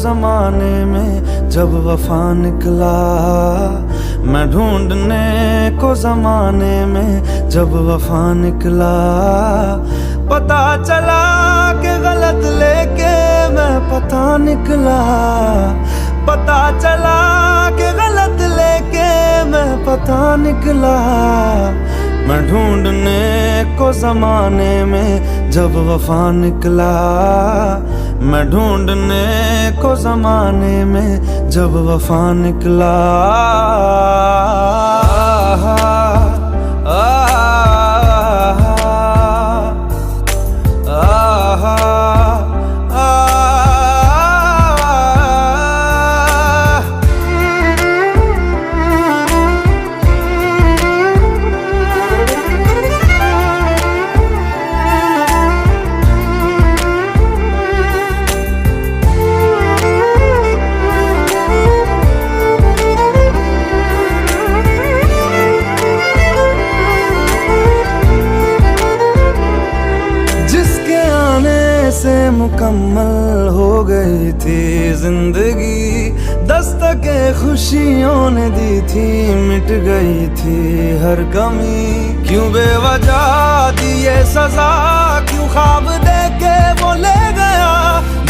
जमाने में जब वफा निकला, मैं ढूंढने को जमाने में जब वफा निकला। पता चला कि गलत लेके मैं पता निकला, पता चला कि गलत लेके मैं पता निकला। मैं ढूंढने को जमाने में जब वफा निकला, मैं ढूंढने को जमाने में जब वफा निकला। मुकम्मल हो गई थी जिंदगी, दस्तके खुशियों ने दी थी, मिट गई थी हर कमी। क्यों बेवजह दी ये सजा, क्यों ख्वाब देके वो ले गया,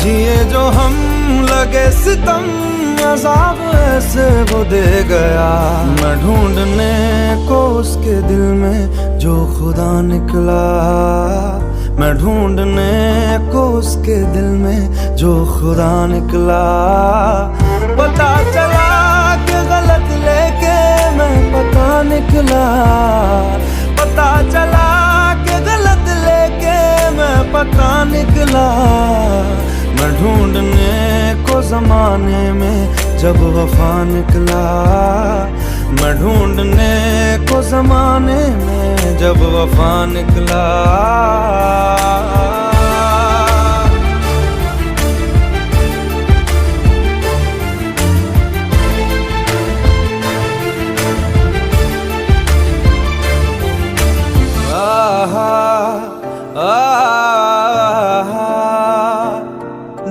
जिए जो हम लगे सितम, अज़ाब ऐसे वो दे गया। मैं ढूंढने को उसके दिल में जो खुदा निकला, मैं ढूंढने को उसके दिल में जो खुदा निकला। पता चला कि गलत लेके मैं पता निकला, पता चला कि गलत लेके मैं पता निकला। मैं ढूंढने को जमाने में जब वफा निकला, मैं ढूंढने को जमाने में जब वफा निकला।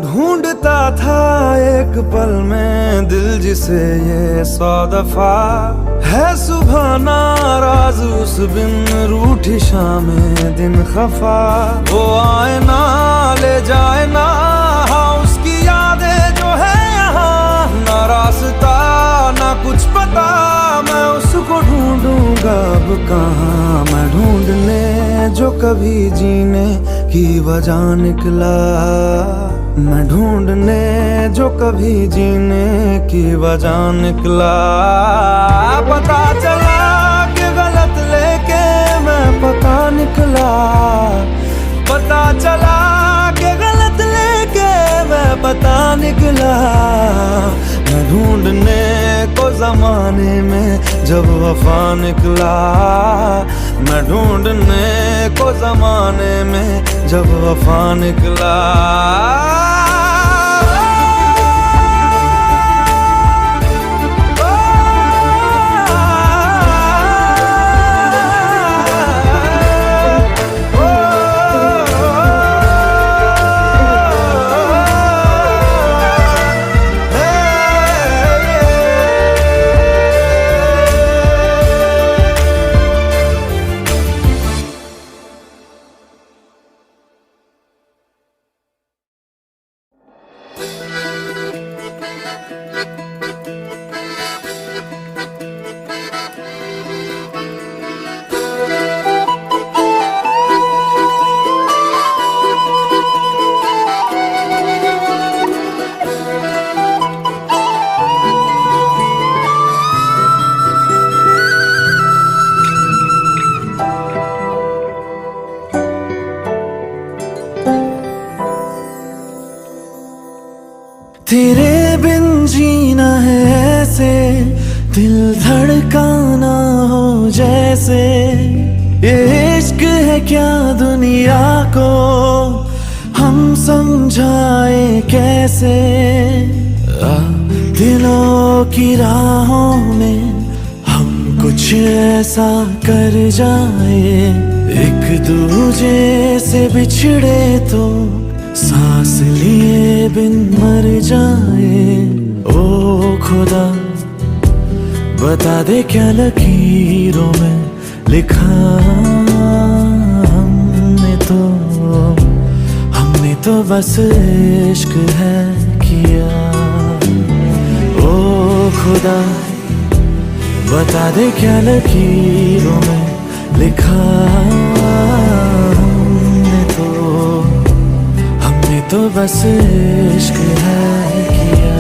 ढूंढता था एक पल में दिल जिसे ये 100 दफा, है सुबह नाराज उस बिन रूठी शाम दिन खफा। वो आए ना ले जाए ना, हाँ उसकी यादें जो है यहाँ, ना रास्ता ना कुछ पता, मैं उसको ढूंढूंगा अब कहाँ। मैं ढूंढने जो कभी जीने की वजह निकला, मैं ढूंढने जो कभी जीने की वजह निकला। पता चला कि गलत लेके मैं पता निकला, पता चला कि गलत लेके मैं पता निकला। मैं ढूंढने को जमाने में जब वफा निकला, मैं ढूंढने को जमाने में जब वफा निकला। तेरे बिन जीना है ऐसे, दिल धड़काना हो जैसे। ये इश्क है क्या दुनिया को हम समझाए कैसे। दिलों की राहों में हम कुछ ऐसा कर जाए, एक दूजे से बिछड़े तो सांस लिए बिन मर जाए। ओ खुदा बता दे क्या लकीरों में लिखा हमने तो बस इश्क है किया। ओ खुदा बता दे क्या लकीरों में लिखा हमने तो बस इश्क है किया।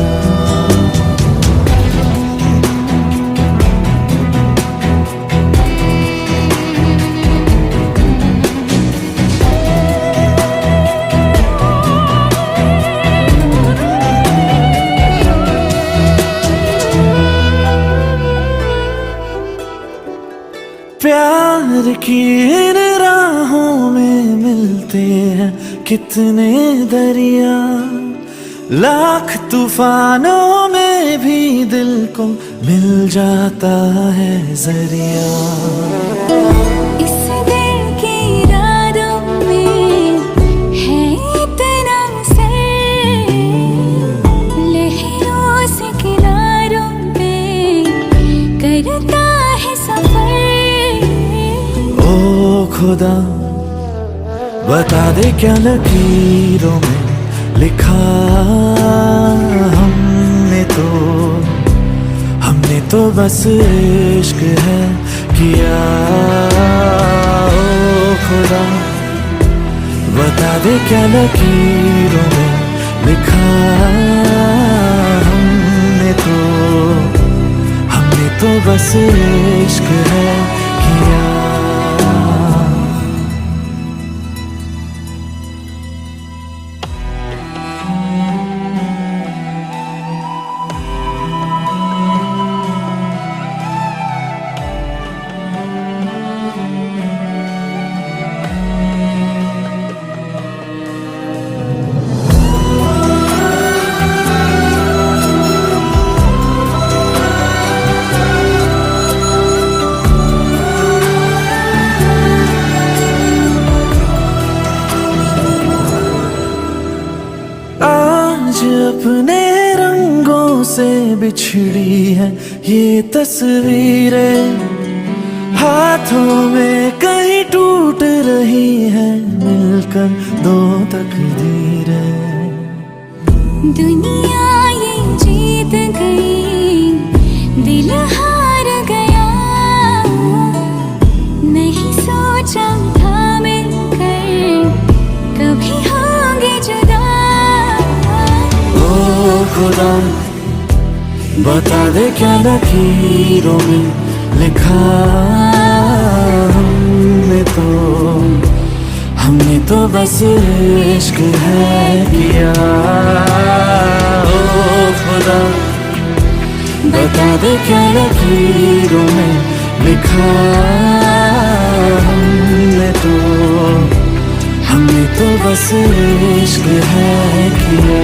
प्यार की इन राहों में मिलते हैं कितने दरिया, लाख तूफानों में भी दिल को मिल जाता है जरिया। इस दिल की रातों में है इतना सर, लहरों से किनारों पे करता है सफर। ओ खुदा बता दे क्या लकीरों में लिखा हमने तो बस इश्क है किया। ओ खुदा बता दे क्या लकीरों में लिखा हमने तो बस इश्क है किया। आज अपने रंगों से बिछड़ी है ये तस्वीरें, हाथों में कहीं टूट रही है मिलकर दो तकदीरें। दुनिया ये जीत गई, दिल हार गया, नहीं सोचा था मिलकर कभी होंगे जुदा। ओ खुदा बता दे क्या लकीरों में लिखा हमने तो बस इश्क है किया। ओ खुदा बता दे क्या लकीरों में लिखा हमने तो बस इश्क है किया।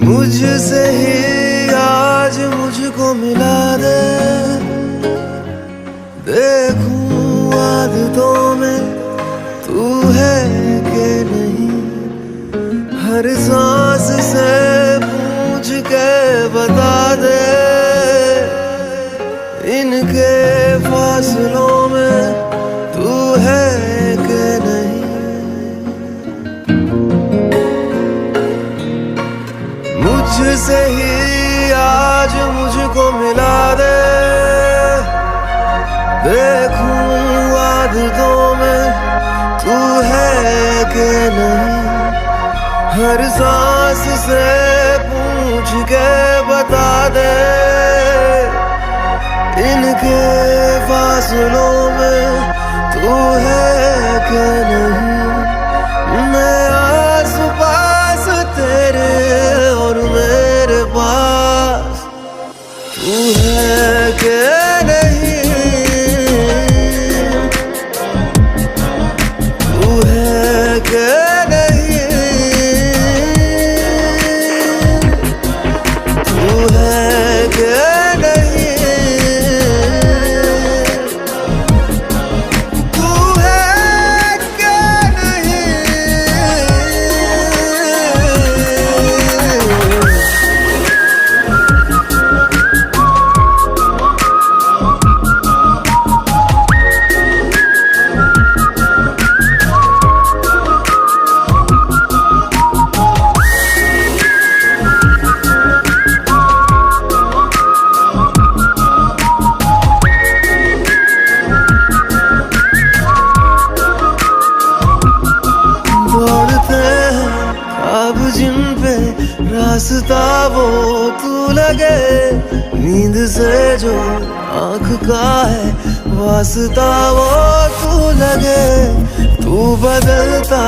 मुझसे ही आज मुझको मिला दे, देखूं आदतों में तू है कि नहीं। हर सांस से पूछ के बता दे, इनके फासलों में तू है कि नहीं। मुझसे ही आज मुझको मिला दे, देखूं आदतों हर सांस से पूछ के बता दे, इनके फासलों में तू है कि नहीं। मैं आस पास तेरे और मेरे पास तू है कि नहीं, तू है कि नहीं, तू है कि नहीं, तू है कि नहीं। दौड़ते हैं ख्वाब जिन पे रास्ता वो तू लगे, नींद से जो आँख का है वास्ता वो तू लगे। तू बदलता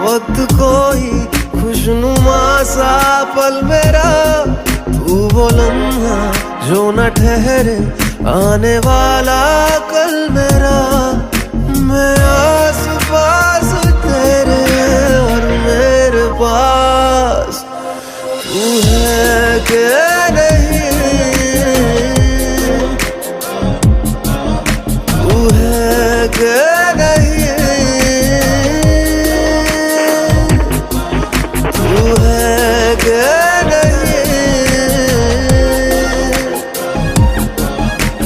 वक्त कोई खुशनुमा सा पल मेरा, तू वो लम्हा जो न ठहरे आने वाला कल मेरा। मैं आस पास तेरे और मेरे पास तू है कि नहीं, तू है कि नहीं, तू है कि नहीं,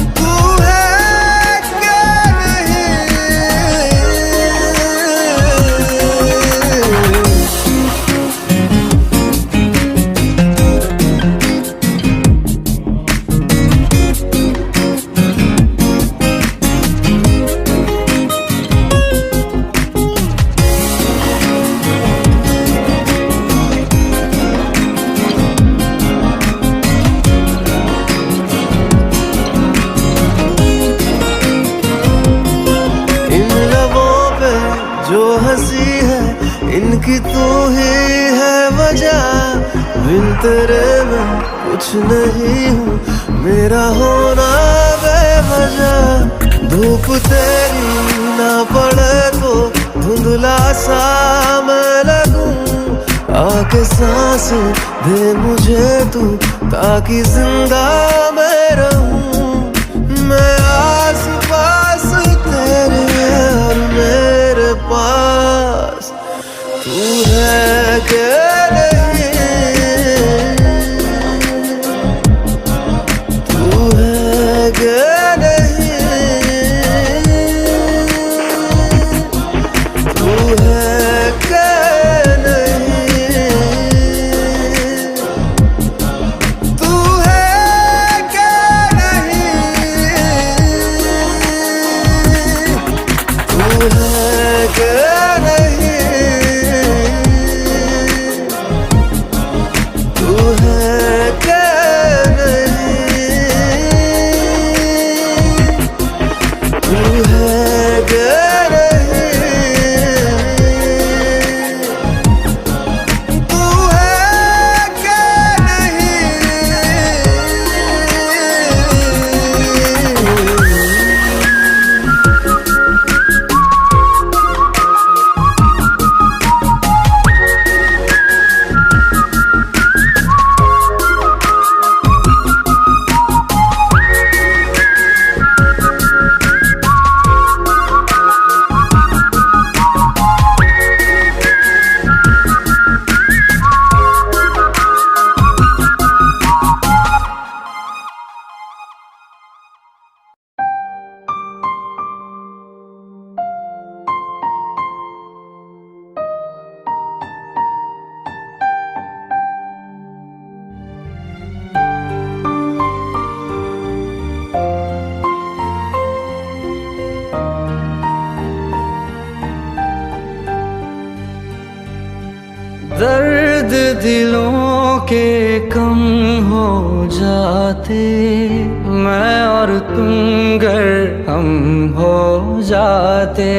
तू है कि नहीं। इन लबों पे जो हंसी है इनकी तू ही है वजह, बिन तेरे मैं कुछ नहीं हूँ, मेरा होना बेवजह। धूप तेरी ना पड़े तो धुंधला सा मैं लगूं, आके सांस दे मुझे तू ताकि जिंदा मैं रहूं। मैं आस पास तेरे और मेरे पास तू है कि नहीं, तू है कि नहीं, तू है कि नहीं, तू है कि नहीं, तू है कि नहीं। दिलों के कम हो जाते, मैं और तुम गर हम हो जाते,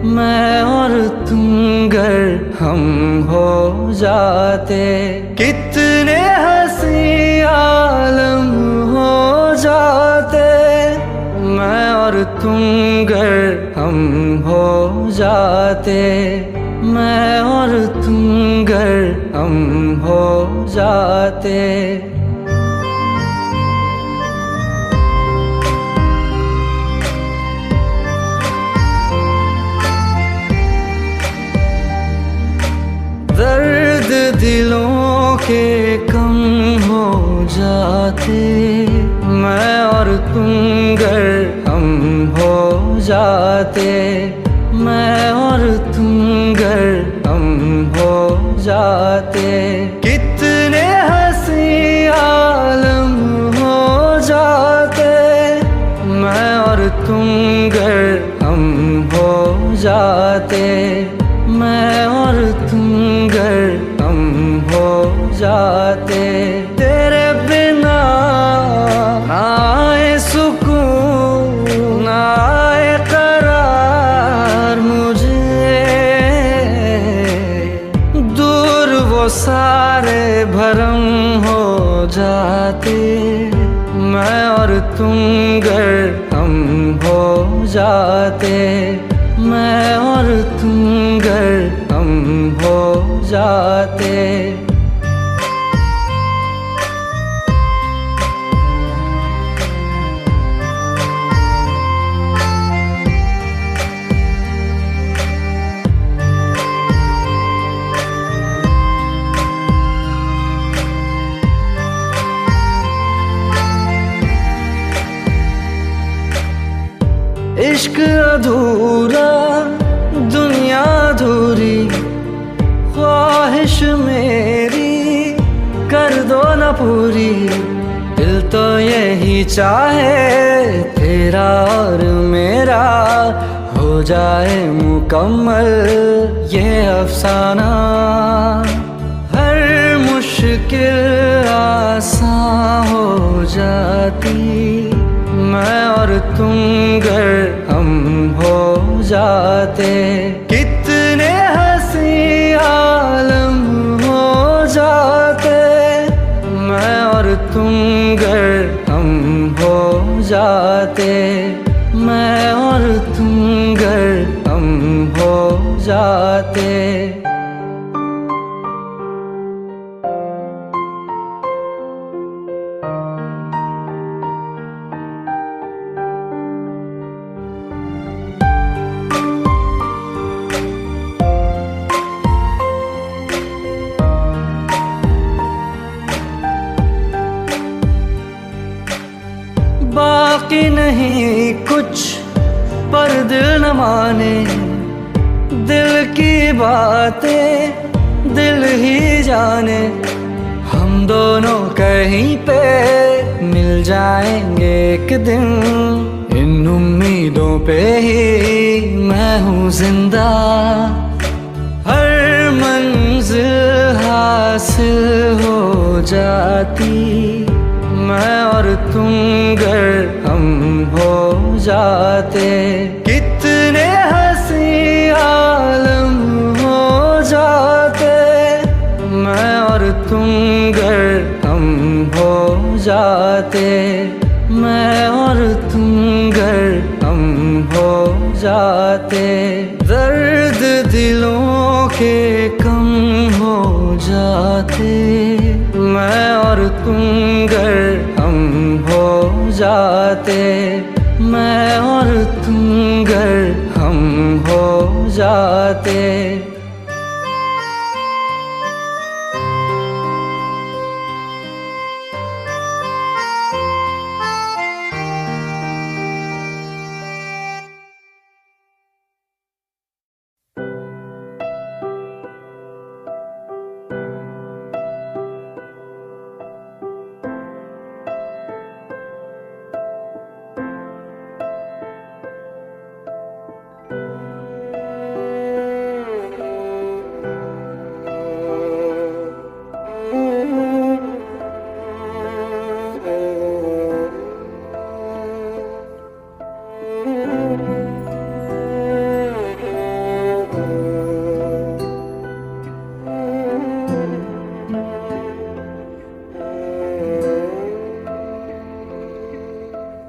मैं और तुम गर हम हो जाते, कितने हंसी आलम हो जाते, मैं और तुम गर हम हो जाते, मैं और तुम गर हम हो जाते। दर्द दिलों के कम हो जाते, मैं और तुम गर हम हो जाते, मैं और तुम गर हम हो जाते, कितने हंसी आलम हो जाते, मैं और तुम गर हम हो जाते, मैं और तुम गर हम हो जाते। तेरे बिना ना आए सुकून ना आए करार मुझे, दूर वो सारे भरम हो जाते, मैं और तुम गर हम हो जाते, मैं और तुम गर हम हो जाते। इश्क अधूरा दुनिया अधूरी, ख्वाहिश मेरी कर दो न पूरी, दिल तो यही चाहे तेरा और मेरा हो जाए मुकम्मल ये अफसाना, हर मुश्किल आसान हो जाती, मैं और तुम गर हम हो जाते, कितने हंसी आलम हो जाते, मैं और तुम गर हम हो जाते, मैं और तुम गर हम हो जाते। बाकी नहीं कुछ पर दिल न माने, दिल की बातें दिल ही जाने, हम दोनों कहीं पे मिल जाएंगे एक दिन, इन उम्मीदों पे ही मैं हूँ जिंदा, हर मंजिल हासिल हो जाती, मैं और तुम गर हम हो जाते, कितने हंसी आलम हो जाते, मैं और तुम गर हम हो जाते, मैं और तुम गर हम हो जाते। दर्द दिलों के कम हो जाते, मैं और तुम गर हम हो जाते, मैं और तुम गर हम हो जाते।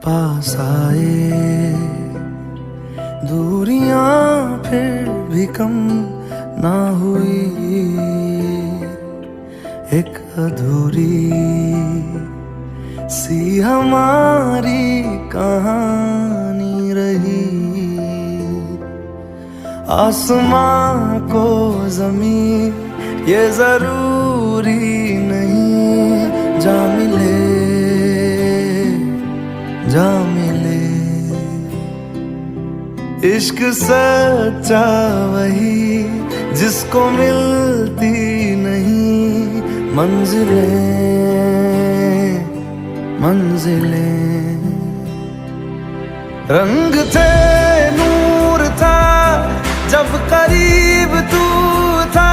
पास आए, दूरियां फिर भी कम ना हुई, एक अधूरी सी हमारी कहानी रही। आसमां को ज़मीन ये जरूरी नहीं, जा मिले जा मिले। इश्क सच्चा वही जिसको मिलती नहीं मंजिलें मंजिलें। रंग थे नूर था जब करीब तू था,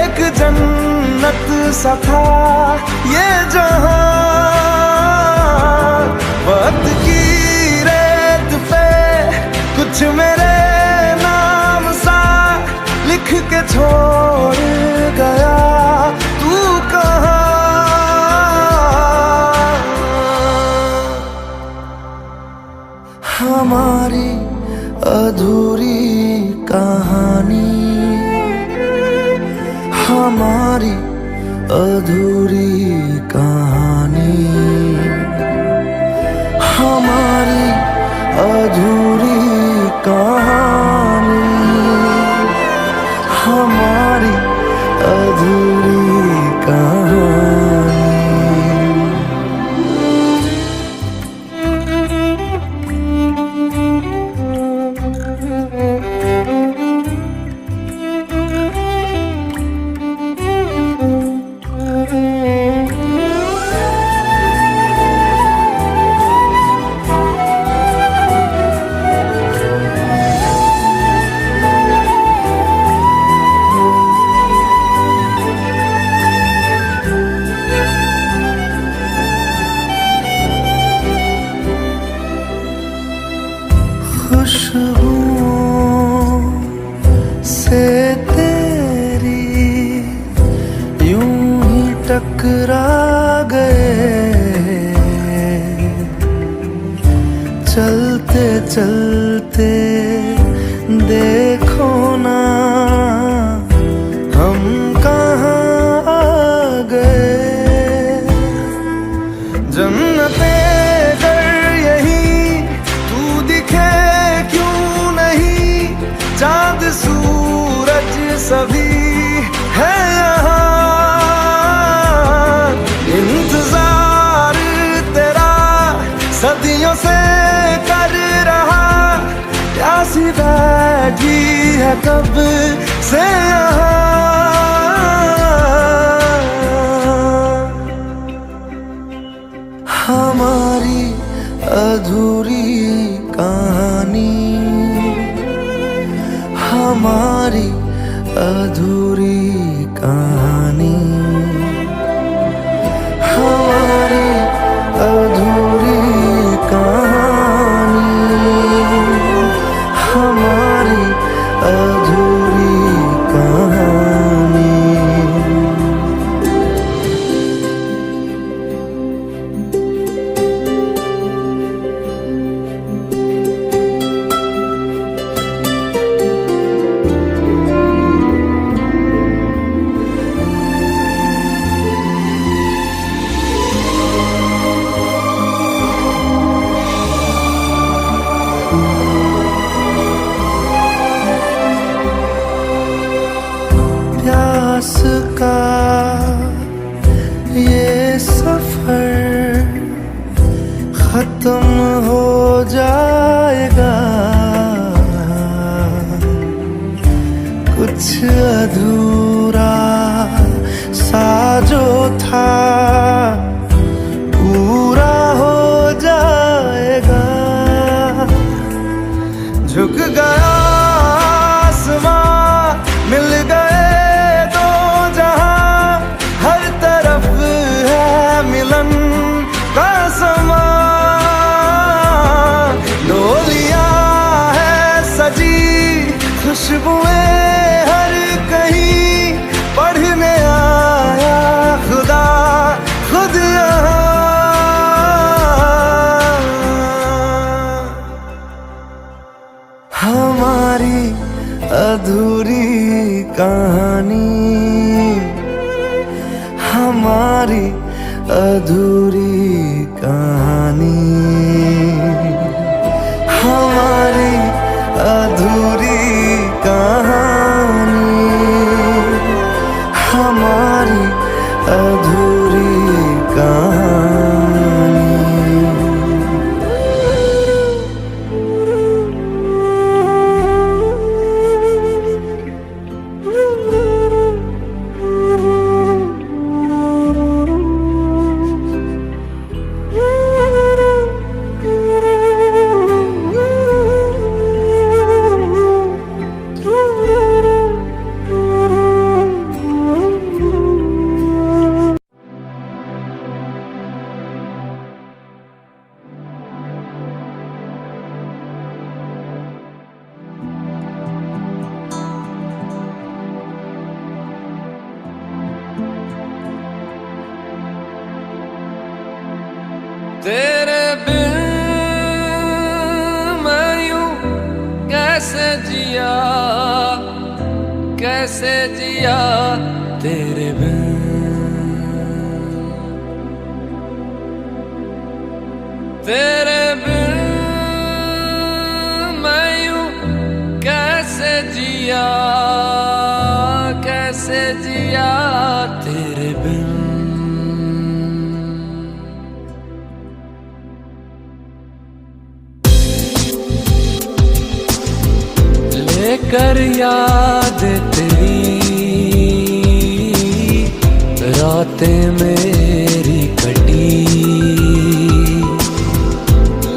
एक जन्नत सा था ये जहां। वक्त की रेत पे कुछ मेरे नाम सा लिख के छोड़ गया, तू कहाँ? हमारी अधूरी कहानी, हमारी अधूरी कहानी, हमारी अधूरी कहानी, हमारी अधूरी कहानी। खुशबुओं से तेरी यूं ही टकरा गए, चलते चलते देखो ना हम कहाँ आ गए। जन्नते चाँद सूरज सभी है यहाँ, इंतजार तेरा सदियों से कर रहा, प्यासी बैठी है कब से यहाँ। हमारी अधूरी कहानी, हमारी अधूरी कहानी, हमारी अधूरी कहानी, हमारी अधूरी कहानी। प्यास का ये सफर खत्म हो जाएगा, कुछ अधूरा सा जो था पूरा हो जाएगा। झुक गया आसमां, मिल गए दो जहां, हर तरफ है मिलन का समा। डोलियां है सजी खुशबुएं हर कहीं, पढ़ने आया खुदा खुद यहाँ। अधूरी कहानी, हमारी अधूरी कहानी, हमारी अधूरी कहानी। तेरे बिन मैं यूं कैसे जिया, कैसे जिया तेरे बिन। तेरे बिन मैं यूं कैसे जिया, कैसे जिया तेरे बिन। लेकर याद तेरी रातें मेरी कटी,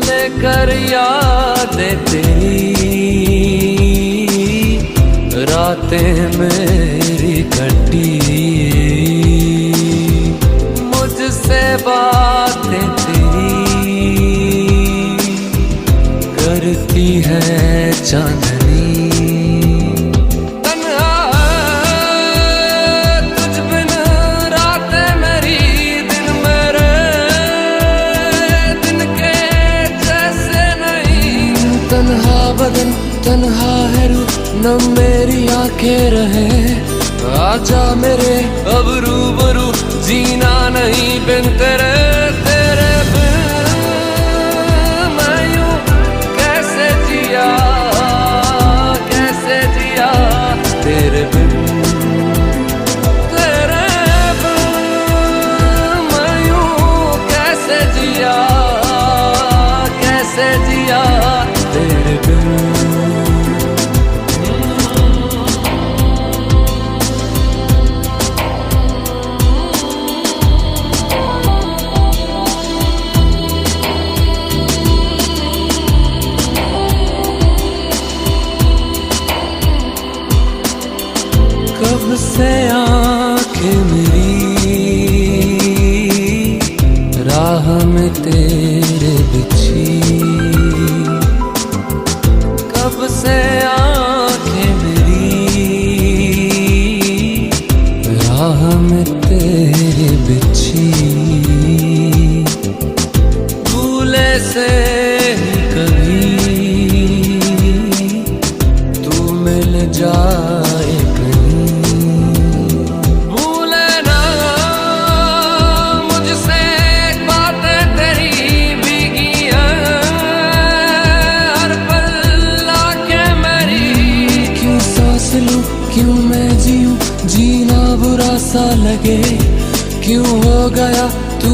लेकर याद तेरी रातें मेरी कटी। मुझसे बातें तेरी करती है चांदनी। तन्हा बदन तन्हा है रूह, न मेरी आंखें रहे। आजा मेरे अब रूबरू, जीना नहीं बिन तेरे। तेरे बिन मैं यूं कैसे जिया, कैसे जिया तेरे बिन। तेरे बिन मैं यूं कैसे जिया, कैसे जिया तेरे बिन। कब से आंखें मेरी राह में तेरे बिछी, कब से आंखें मेरी राह में तेरे बिछी। भूले से ही कभी तू मिल जाए कहीं। भूले ना मुझसे बातें तेरी भीगी हैं, हर पल आके मेरी। क्यों सांस लूं, क्यों मैं जीऊं, जीना बुरा सा लगे। क्यों हो गया तू